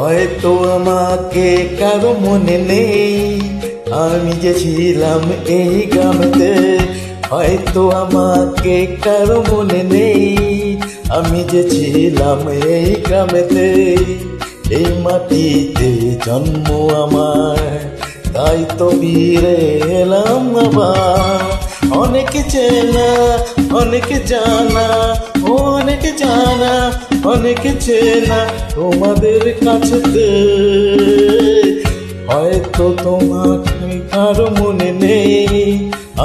হয়তো আমাকে কারো মনে নেই, আমি যে ছিলাম এই গ্রামেতে। হয়তো আমাকে কারো মনে নেই, আমি যে ছিলাম এই গ্রামেতে। এই মাটিতে জন্ম আমার, তাই তো ফিরে এলাম আবার। অনেক চেনা অনেক জানা, অনেক জানা অনেক চেনা তোমাদের কাছেতে। হয়তো তোমাকে কারো মনে নেই,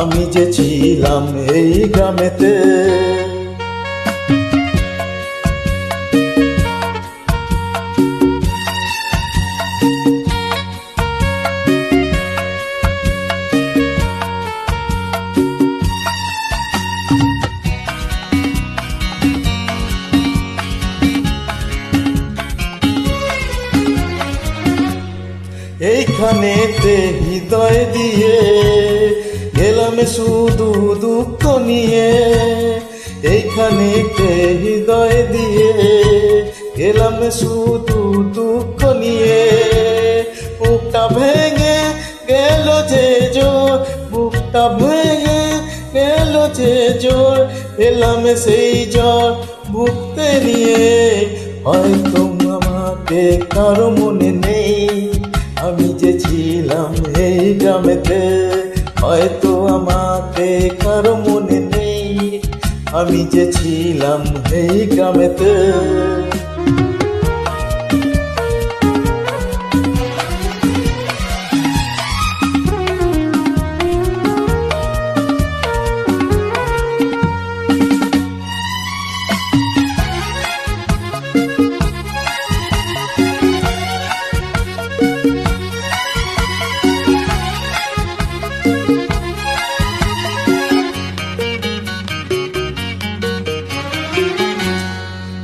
আমি যে ছিলাম এই গ্রামেতে। এইখানেতে হৃদয় দিয়ে গেলাম শুধু দুঃখ নিয়ে। এইখানেতে হৃদয় দিয়ে গেলাম শুধু দুঃখ নিয়ে। বুকটা ভেঙে গেল যে জোর, বুকটা ভেঙে গেল যে জোর, এলাম সেই জ্বর ভুগতে নিয়ে। হয়তো আমাকে কারো মনে নেই, আমি যে ছিলাম এই গ্রামেতে। হয়তো আমাকে কারো মনে নেই, আমি যে ছিলাম এই গ্রামেতে।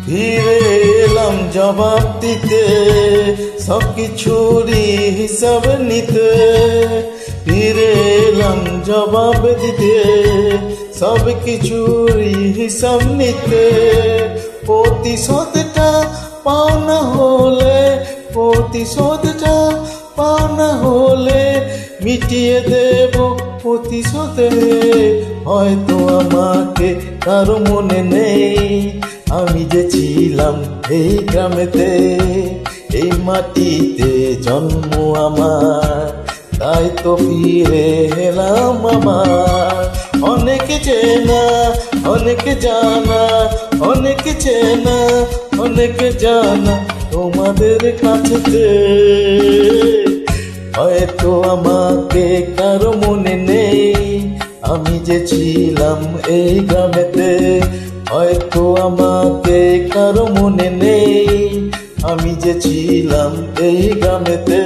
ফিরে এলাম জবাব দিতে, সব কিছুরই হিসাব নিতে। ফিরে এলাম জবাব দিতে, সব কিছুরই হিসাব নিতে। প্রতিশোধটা পাওনা হলে, প্রতিশোধটা পাওনা হলে মিটিয়ে দেব প্রতিশোধে। হয়তো আমাকে কারো মনে নেই, আমি যে ছিলাম এই গ্রামেতে। এই মাটিতে জন্ম আমার, তাই তো ফিরে এলাম আবার। অনেক চেনা অনেক জানা, অনেক চেনা অনেক জানা তোমাদের কাছেতে। হয়তো আমাকে কারো মনে নেই, আমি যে ছিলাম এই গ্রামেতে। হয়তো আমাকে কারো মনে নেই, আমি যে ছিলাম এই গ্রামেতে।